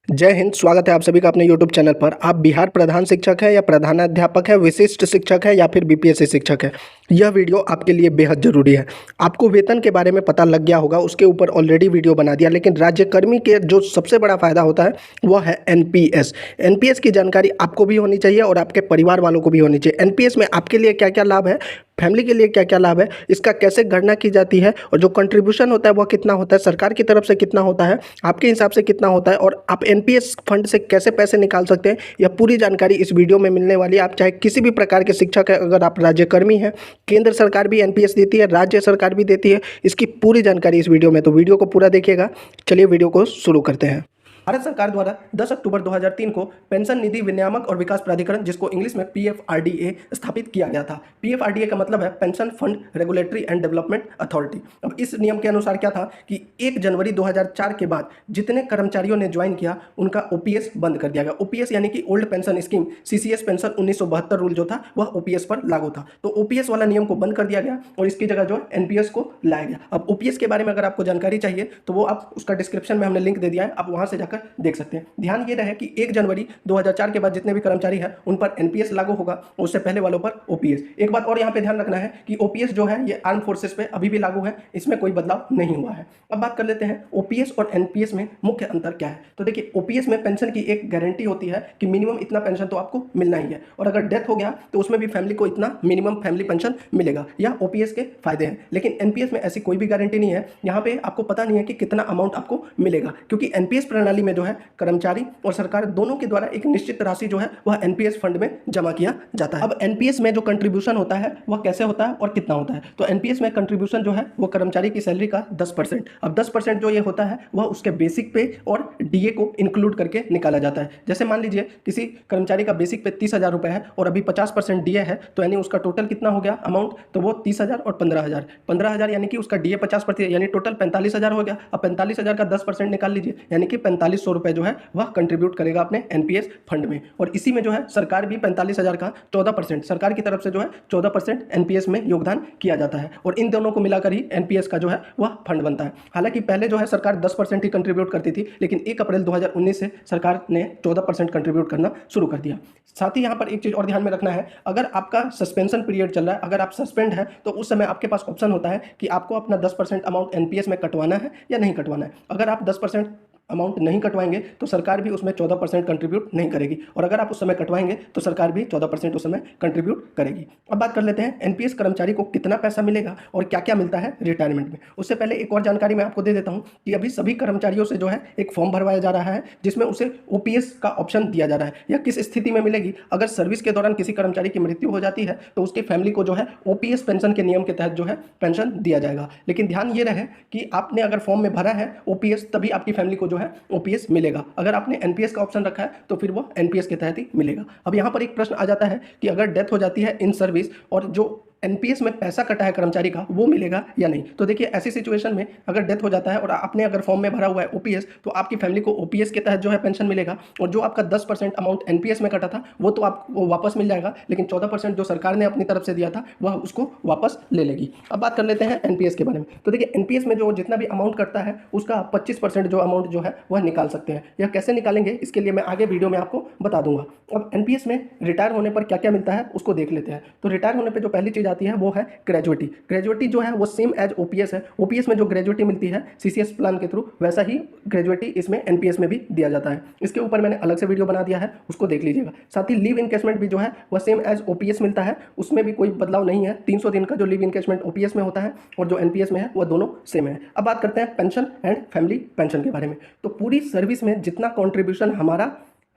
जय हिंद। स्वागत है आप सभी का अपने YouTube चैनल पर। आप बिहार प्रधान शिक्षक है या प्रधानाध्यापक है, विशिष्ट शिक्षक है या फिर बीपीएससी शिक्षक है, यह वीडियो आपके लिए बेहद ज़रूरी है। आपको वेतन के बारे में पता लग गया होगा, उसके ऊपर ऑलरेडी वीडियो बना दिया, लेकिन राज्यकर्मी के जो सबसे बड़ा फ़ायदा होता है वह है एनपीएस। एनपीएस की जानकारी आपको भी होनी चाहिए और आपके परिवार वालों को भी होनी चाहिए। एनपीएस में आपके लिए क्या क्या लाभ है, फैमिली के लिए क्या क्या लाभ है, इसका कैसे गणना की जाती है और जो कंट्रीब्यूशन होता है वह कितना होता है, सरकार की तरफ से कितना होता है, आपके हिसाब से कितना होता है और आप एनपीएस फंड से कैसे पैसे निकाल सकते हैं, यह पूरी जानकारी इस वीडियो में मिलने वाली है। आप चाहे किसी भी प्रकार के शिक्षक है, अगर आप राज्यकर्मी हैं, केंद्र सरकार भी एनपीएस देती है, राज्य सरकार भी देती है, इसकी पूरी जानकारी इस वीडियो में, तो वीडियो को पूरा देखिएगा। चलिए वीडियो को शुरू करते हैं। भारत सरकार द्वारा 10 अक्टूबर 2003 को पेंशन निधि विनियामक और विकास प्राधिकरण, जिसको इंग्लिश में पीएफआरडीए स्थापित किया गया था। पीएफआरडीए का मतलब है pension fund regulatory and development authority. अब इस नियम के अनुसार क्या था कि 1 जनवरी 2004 के बाद जितने कर्मचारियों ने ज्वाइन किया उनका ओपीएस बंद कर दिया गया। ओपीएस यानी कि old pension scheme, CCS pension 1972 rule जो था वह ओपीएस पर लागू था। तो ओपीएस वाला नियम को बंद कर दिया गया और इसकी जगह जो एनपीएस को लाया गया। अब ओपीएस के बारे में अगर आपको जानकारी चाहिए तो वो आप उसका डिस्क्रिप्शन में हमने लिंक दे दिया है, आप वहां से जाकर देख सकते हैं। ध्यान ये रहे कि 1 जनवरी 2004 के बाद जितने भी कर्मचारी हैं उन पर एनपीएस लागू होगा, उससे पहले वालों पर ओपीएस। एक बात और यहाँ पे ध्यान रखना है कि ओपीएस जो है ये आर्म फोर्सेस पे अभी भी लागू है, इसमें कोई बदलाव नहीं हुआ है। अब बात कर लेते हैं ओपीएस और एनपीएस में मुख्य अंतर क्या है। तो देखिए, ओपीएस में पेंशन की एक गारंटी होती है कि मिनिमम इतना पेंशन तो आपको मिलना ही है, और अगर डेथ हो गया तो उसमें भी फैमिली को इतना मिनिमम फैमिली पेंशन मिलेगा। यह ओपीएस के फायदे हैं। लेकिन एनपीएस में ऐसी कोई भी गारंटी नहीं है। यहाँ पे आपको पता नहीं है कि कितना अमाउंट आपको मिलेगा, क्योंकि एनपीएस प्रणाली में जो है कर्मचारी और सरकार दोनों के द्वारा एक निश्चित राशि जो है वह एनपीएस फंड में जमा किया जाता है। अब एनपीएस में जो कंट्रीब्यूशन होता है वह कैसे होता है और कितना होता है। तो एनपीएस में कंट्रीब्यूशन जो है वो कर्मचारी की सैलरी का 10%। अब 10% जो ये होता है वह उसके बेसिक पे और डीए को इंक्लूड करके निकाला जाता है। जैसे मान लीजिए किसी कर्मचारी का बेसिक पे 30,000 रुपये है और अभी 50% डीए है, तो यानी उसका टोटल कितना हो गया अमाउंट, तो वो 30,000 और 15,000, 15,000 यानी कि उसका डीए 50%, यानी टोटल 45,000 हो गया। अब 45,000 का 10% निकाल लीजिए, यानी कि 4500 रुपये जो है वह कंट्रीब्यूट करेगा अपने एनपीएस फंड में। और इसी में जो है सरकार भी 45,000 का 14%, सरकार की तरफ से जो है 14% एनपीएस में योगदान किया जाता है, और इन दोनों को मिलाकर ही एनपीएस का जो है वह फंड बनता है। हालांकि पहले जो है सरकार 10% ही कंट्रीब्यूट करती थी, लेकिन 1 अप्रैल 2019 से सरकार ने 14% कंट्रीब्यूट करना शुरू कर दिया। साथ ही यहाँ पर एक चीज़ और ध्यान में रखना है, अगर आपका सस्पेंशन पीरियड चल रहा है, अगर आप सस्पेंड है, तो उस समय आपके पास ऑप्शन होता है कि आपको अपना 10% अमाउंट एनपीएस में कटवाना है या नहीं कटवाना है। अगर आप 10% अमाउंट नहीं कटवाएंगे तो सरकार भी उसमें 14% कंट्रीब्यूट नहीं करेगी, और अगर आप उस समय कटवाएंगे तो सरकार भी 14% उस समय कंट्रीब्यूट करेगी। अब बात कर लेते हैं एनपीएस कर्मचारी को कितना पैसा मिलेगा और क्या क्या मिलता है रिटायरमेंट में। उससे पहले एक और जानकारी मैं आपको दे देता हूं कि अभी सभी कर्मचारियों से जो है एक फॉर्म भरवाया जा रहा है, जिसमें उसे ओपीएस का ऑप्शन दिया जा रहा है। यह किस स्थिति में मिलेगी, अगर सर्विस के दौरान किसी कर्मचारी की मृत्यु हो जाती है तो उसकी फैमिली को जो है ओपीएस पेंशन के नियम के तहत जो है पेंशन दिया जाएगा। लेकिन ध्यान ये रहे कि आपने अगर फॉर्म में भरा है ओपीएस, तभी आपकी फैमिली को जो है ओपीएस मिलेगा। अगर आपने एनपीएस का ऑप्शन रखा है तो फिर वो एनपीएस के तहत ही मिलेगा। अब यहाँ पर एक प्रश्न आ जाता है कि अगर डेथ हो जाती है इन सर्विस और जो एनपीएस में पैसा कटा है कर्मचारी का वो मिलेगा या नहीं। तो देखिए, ऐसी सिचुएशन में अगर डेथ हो जाता है और आपने अगर फॉर्म में भरा हुआ है ओपीएस, तो आपकी फैमिली को ओपीएस के तहत जो है पेंशन मिलेगा, और जो आपका 10% अमाउंट एनपीएस में कटा था वो तो आपको वापस मिल जाएगा, लेकिन 14% जो सरकार ने अपनी तरफ से दिया था वह उसको वापस ले लेगी। अब बात कर लेते हैं एनपीएस के बारे में। तो देखिए, एनपीएस में जो जितना भी अमाउंट कटता है उसका 25% जो अमाउंट जो है वह निकाल सकते हैं। यह कैसे निकालेंगे इसके लिए मैं आगे वीडियो में आपको बता दूंगा। अब एनपीएस में रिटायर होने पर क्या क्या मिलता है उसको देख लेते हैं। तो रिटायर होने पर जो पहली चीज़ आती है वो है ग्रेजुएटी। ग्रेजुएटी जो है वो सेम एज ओपीएस है। ओपीएस में जो ग्रेजुएटी मिलती है सीसीएस प्लान के थ्रू, वैसा ही ग्रेजुएटी इसमें एनपीएस में भी दिया जाता है। इसके ऊपर मैंने अलग से वीडियो बना दिया है, उसको देख लीजिएगा। साथ ही लीव इनकेशमेंट भी जो है वह सेम एज ओपीएस मिलता है, उसमें भी कोई बदलाव नहीं है। 300 दिन का जो लीव इनकेशमेंट ओपीएस में होता है और जो एनपीएस में है वह दोनों सेम है। अब बात करते हैं पेंशन एंड फैमिली पेंशन के बारे में। तो पूरी सर्विस में जितना कॉन्ट्रीब्यूशन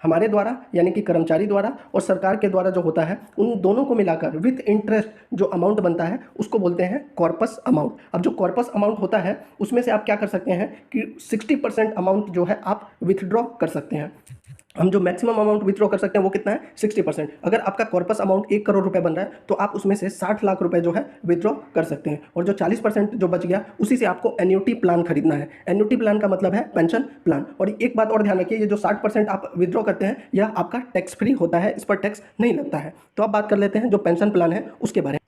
हमारे द्वारा यानी कि कर्मचारी द्वारा और सरकार के द्वारा जो होता है, उन दोनों को मिलाकर विथ इंटरेस्ट जो अमाउंट बनता है उसको बोलते हैं कॉर्पस अमाउंट। अब जो कॉर्पस अमाउंट होता है उसमें से आप क्या कर सकते हैं कि 60% अमाउंट जो है आप विथड्रॉ कर सकते हैं। हम जो मैक्सिमम अमाउंट विथड्रॉ कर सकते हैं वो कितना है, 60%। अगर आपका कॉर्पस अमाउंट 1 करोड़ रुपए बन रहा है तो आप उसमें से 60 लाख रुपए जो है विथड्रॉ कर सकते हैं, और जो 40% जो बच गया उसी से आपको एन्युटी प्लान खरीदना है। एन्युटी प्लान का मतलब है पेंशन प्लान। और एक बात और ध्यान रखिए, ये जो 60% आप विथड्रॉ करते हैं यह आपका टैक्स फ्री होता है, इस पर टैक्स नहीं लगता है। तो अब बात कर लेते हैं जो पेंशन प्लान है उसके बारे में।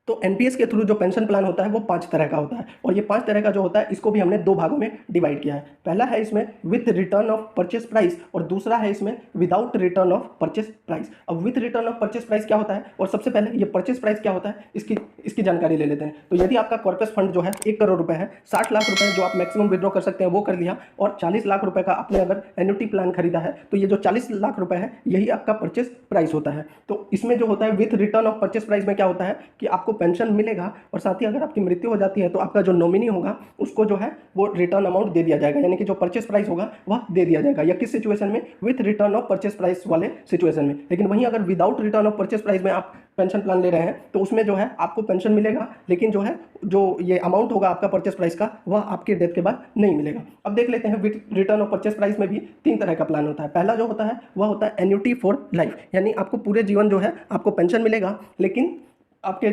तो एनपीएस के थ्रू जो पेंशन प्लान होता है वो 5 तरह का होता है, और ये 5 तरह का जो होता है इसको भी हमने 2 भागों में डिवाइड किया है। पहला है इसमें with return of purchase price, और दूसरा है इसमें without return of purchase price. अब with return of purchase price क्या होता है, और सबसे पहले ये परचेस प्राइस क्या होता है इसकी जानकारी ले लेते हैं। तो यदि आपका कॉर्पस फंड जो है 1 करोड़ रुपए है, 60 लाख रुपए जो आप मैक्सिमम विड्रॉ कर सकते हैं वो कर लिया, और 40 लाख रुपए का आपने अगर एन्युटी प्लान खरीदा है तो ये जो 40 लाख रुपए है यही आपका परचेस प्राइस होता है। तो इसमें जो होता है with return of purchase price में क्या होता है कि आपको पेंशन मिलेगा, और साथ ही अगर आपकी मृत्यु हो जाती है तो आपका जो नॉमिनी होगा उसको जो है वो रिटर्न अमाउंट दे दिया जाएगा, यानी कि जो परचेस प्राइस होगा वह दे दिया जाएगा। या किस सिचुएशन में, with return of purchase price वाले सिचुएशन में। लेकिन वहीं अगर without return of purchase price में आप पेंशन प्लान ले रहे हैं तो उसमें जो है आपको पेंशन मिलेगा, लेकिन जो है जो ये अमाउंट होगा आपका परचेस प्राइस का वह आपके डेथ के बाद नहीं मिलेगा। अब देख लेते हैं with return of purchase price में भी 3 तरह का प्लान होता है। पहला जो होता है वह होता है एन्युटी फॉर लाइफ, यानी आपको पूरे जीवन जो है आपको पेंशन मिलेगा, लेकिन आपकी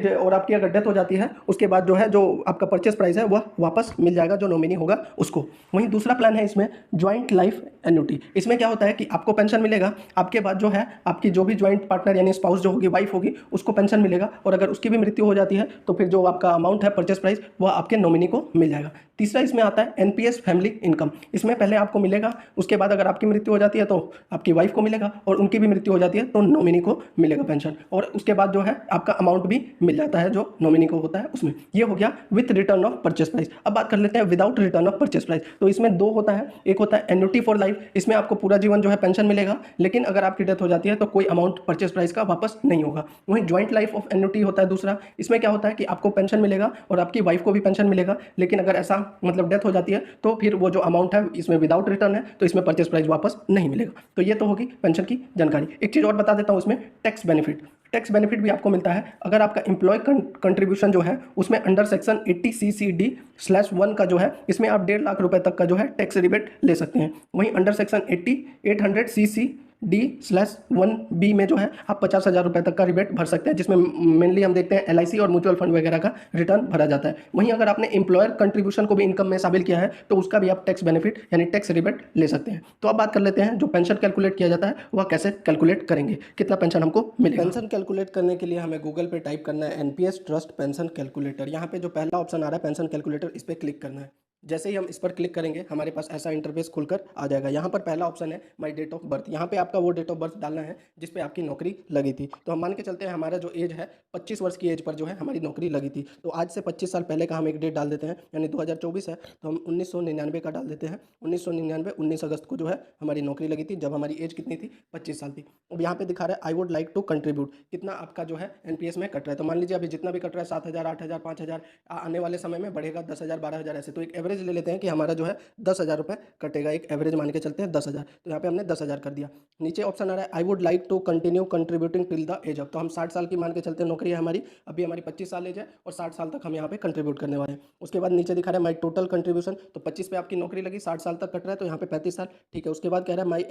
अगर डेथ हो जाती है उसके बाद जो है जो आपका परचेस प्राइस है वह वापस मिल जाएगा जो नॉमिनी होगा उसको। वहीं दूसरा प्लान है इसमें ज्वाइंट लाइफ एन्युटी। इसमें क्या होता है कि आपको पेंशन मिलेगा, आपके बाद जो है आपकी जो भी ज्वाइंट पार्टनर यानी स्पाउस जो होगी, वाइफ होगी, उसको पेंशन मिलेगा, और अगर उसकी भी मृत्यु हो जाती है तो फिर जो आपका अमाउंट है परचेस प्राइस वह आपके नॉमिनी को मिल जाएगा। तीसरा इसमें आता है एनपीएस फैमिली इनकम। इसमें पहले आपको मिलेगा, उसके बाद अगर आपकी मृत्यु हो जाती है तो आपकी वाइफ को मिलेगा, और उनकी भी मृत्यु हो जाती है तो नॉमिनी को मिलेगा पेंशन, और उसके बाद जो है आपका अमाउंट भी मिल जाता है जो नॉमिनी को होता है उसमें। ये हो गया with return of purchase price. अब बात कर लेते हैं without return of purchase price. तो इसमें 2 होता है, एक होता है एन्युटी फॉर लाइफ, इसमें आपको पूरा जीवन जो है पेंशन मिलेगा, लेकिन अगर आपकी डेथ हो जाती है तो कोई अमाउंट परचेस प्राइस का वापस नहीं होगा। वहीं ज्वाइंट लाइफ ऑफ एन्युटी होता है दूसरा। इसमें क्या होता है कि आपको पेंशन मिलेगा और आपकी वाइफ को भी पेंशन मिलेगा, लेकिन अगर ऐसा मतलब डेथ हो जाती है तो फिर वो जो अमाउंट है इसमें विदाउट रिटर्न है तो इसमें परचेस प्राइस वापस नहीं मिलेगा। तो ये तो होगी पेंशन की जानकारी। एक चीज़ और बता देता हूँ, इसमें टैक्स बेनिफिट भी आपको मिलता है अगर आपका एम्प्लॉय कंट्रीब्यूशन जो है उसमें अंडर सेक्शन 80CCD/1 का जो है इसमें आप 1.5 लाख रुपए तक का जो है टैक्स रिबेट ले सकते हैं। वहीं अंडर सेक्शन 800CCD/1B में जो है आप 50,000 रुपए तक का रिबेट भर सकते हैं, जिसमें मेनली हम देखते हैं LIC और म्यूचुअल फंड वगैरह का रिटर्न भरा जाता है। वहीं अगर आपने एम्प्लॉयर कंट्रीब्यूशन को भी इनकम में शामिल किया है तो उसका भी आप टैक्स बेनिफिट यानी टैक्स रिबेट ले सकते हैं। तो अब बात कर लेते हैं जो पेंशन कैलकुलेट किया जाता है वह कैसे कैलकुलेट करेंगे, कितना पेंशन हमको मिलेगा। पेंशन कैलकुलेट करने के लिए हमें गूगल पे टाइप करना है NPS ट्रस्ट पेंशन कैलकुलेटर। यहाँ पे जो पहला ऑप्शन आ रहा है पेंशन कैलकुलेटर, इस पर क्लिक करना है। जैसे ही हम इस पर क्लिक करेंगे हमारे पास ऐसा इंटरफेस खुलकर आ जाएगा। यहाँ पर पहला ऑप्शन है माय डेट ऑफ बर्थ। यहाँ पे आपका वो डेट ऑफ बर्थ डालना है जिस पे आपकी नौकरी लगी थी। तो हम मान के चलते हैं हमारा जो एज है 25 वर्ष की एज पर जो है हमारी नौकरी लगी थी। तो आज से 25 साल पहले का हम एक डेट डाल देते हैं, यानी 2024 है तो हम 1999 का डाल देते हैं। 1999 19 अगस्त को जो है हमारी नौकरी लगी थी, जब हमारी एज कितनी थी, 25 साल थी। अब यहाँ पे दिखा रहा है I would like to contribute, कितना आपका जो है NPS में कट रहा है। तो मान लीजिए अभी जितना भी कट रहा है 7,000 8,000 5,000, आने वाले समय में बढ़ेगा 10,000 12,000 ऐसे। तो एक एवरेज ले लेते हैं कि हमारा जो है 10,000 रुपये कटेगा, एक एवरेज मान के चलते हैं 10,000। तो यहाँ पे हमने 10,000 कर दिया। नीचे ऑप्शन आ रहा है I would like to continue contributing till the age of. तो हम 60 साल की मान के चलते हैं नौकरी है हमारी, अभी हमारी 25 साल एज है और 60 साल तक हम यहाँ पे कंट्रीब्यूट करने वाले हैं। उसके बाद नीचे दिखा रहा है माई टोटल कंट्रीब्यूशन, तो 25 पे आपकी नौकरी लगी, 60 साल तक कट रहा है तो यहाँ पे 35 साल, ठीक है। उसके बाद कह रहा है माई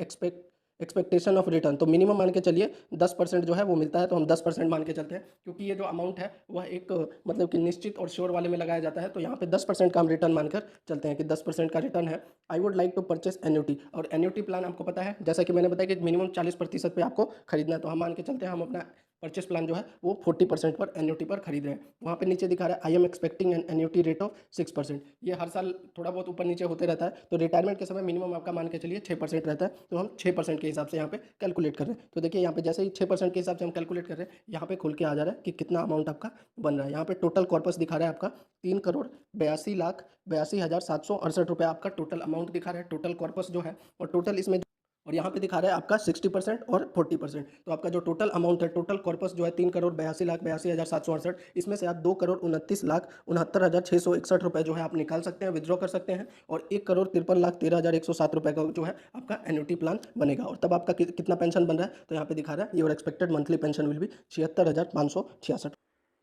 एक्सपेक्टेशन ऑफ रिटर्न, तो मिनिमम मान के चलिए 10% जो है वो मिलता है, तो हम 10% मान के चलते हैं, क्योंकि ये जो अमाउंट है वह एक मतलब कि निश्चित और श्योर वाले में लगाया जाता है। तो यहाँ पे 10% का हम रिटर्न मानकर चलते हैं कि 10% का रिटर्न है। I would like to purchase annuity, और एन्युटी प्लान आपको पता है जैसा कि मैंने बताया कि मिनिमम 40% पे आपको खरीदना है। तो हम मान के चलते हैं हम अपना परचेस प्लान जो है वो 40% पर एन्युटी पर खरीद रहे हैं। वहाँ पे नीचे दिखा रहा है I am expecting N annuity rate of 6%। ये हर साल थोड़ा बहुत ऊपर नीचे होते रहता है, तो रिटायरमेंट के समय मिनिमम आपका मान के चलिए 6% रहता है। तो हम 6% के हिसाब से यहाँ पे कैलकुलेट कर रहे हैं। तो देखिए यहाँ पे जैसे ही 6% के हिसाब से हम कैलकुलेट कर रहे हैं, यहाँ पे खुल के आ जा रहा है कि कितना अमाउंट आपका बन रहा है। यहाँ पे टोटल कॉर्पस दिखा रहा है आपका 3,82,82,768 रुपये आपका टोटल अमाउंट दिखा रहा है, टोटल कॉर्पस जो है। और टोटल इसमें और यहाँ पे दिखा रहा है आपका 60% और 40%। तो आपका जो टोटल अमाउंट है, टोटल कॉर्पस जो है 3,82,82,768, इसमें से आप 2,29,69,69,661 रुपये जो है आप निकाल सकते हैं, विद्रॉ कर सकते हैं, और 1,53,13,107 रुपये का जो है आपका एन्युटी प्लान बनेगा। और तब आपका कितना पेंशन बन रहा है, तो यहाँ पे दिखा रहा है your expected monthly pension will भी 76,566।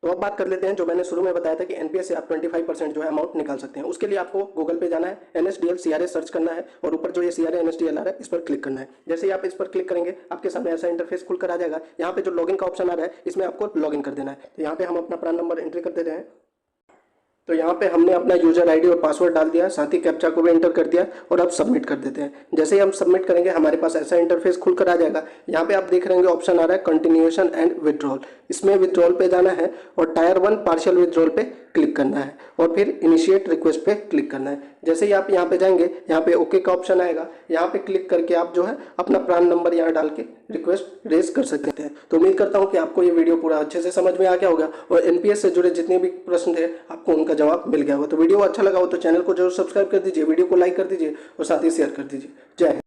तो अब बात कर लेते हैं जो मैंने शुरू में बताया था कि NPS से आप 25% जो है अमाउंट निकाल सकते हैं। उसके लिए आपको गूगल पे जाना है, NSDL CRA सर्च करना है, और ऊपर जो ये CRA NSDL आ रहा है इस पर क्लिक करना है। जैसे ही आप इस पर क्लिक करेंगे आपके सामने ऐसा इंटरफेस खुलकर आ जाएगा। यहाँ पे जो लॉगिन का ऑप्शन आ रहा है इसमें आपको लॉगिन कर देना है। तो यहाँ पे हम अपना प्रान नंबर एंट्री कर देते हैं। तो यहाँ पे हमने अपना यूजर आईडी और पासवर्ड डाल दिया, साथ ही कैप्चा को भी एंटर कर दिया और अब सबमिट कर देते हैं। जैसे ही हम सबमिट करेंगे हमारे पास ऐसा इंटरफेस खुलकर आ जाएगा। यहाँ पे आप देख रहे होंगे ऑप्शन आ रहा है कंटिन्यूएशन एंड विड्रॉल। इसमें विड्रॉल पे जाना है और टायर 1 पार्शियल विड्रॉल पे क्लिक करना है और फिर इनिशिएट रिक्वेस्ट पे क्लिक करना है। जैसे ही आप यहाँ पे जाएंगे, यहाँ पे ओके का ऑप्शन आएगा। यहाँ पे क्लिक करके आप जो है अपना प्रान नंबर यहाँ डाल के रिक्वेस्ट रेज कर सकते हैं। तो उम्मीद करता हूँ कि आपको ये वीडियो पूरा अच्छे से समझ में आ गया होगा और एनपीएस से जुड़े जितने भी प्रश्न थे आपको उनका जवाब मिल गया होगा। तो वीडियो अच्छा लगा हो तो चैनल को जरूर सब्सक्राइब कर दीजिए, वीडियो को लाइक कर दीजिए और साथ ही शेयर कर दीजिए। जय हिंद।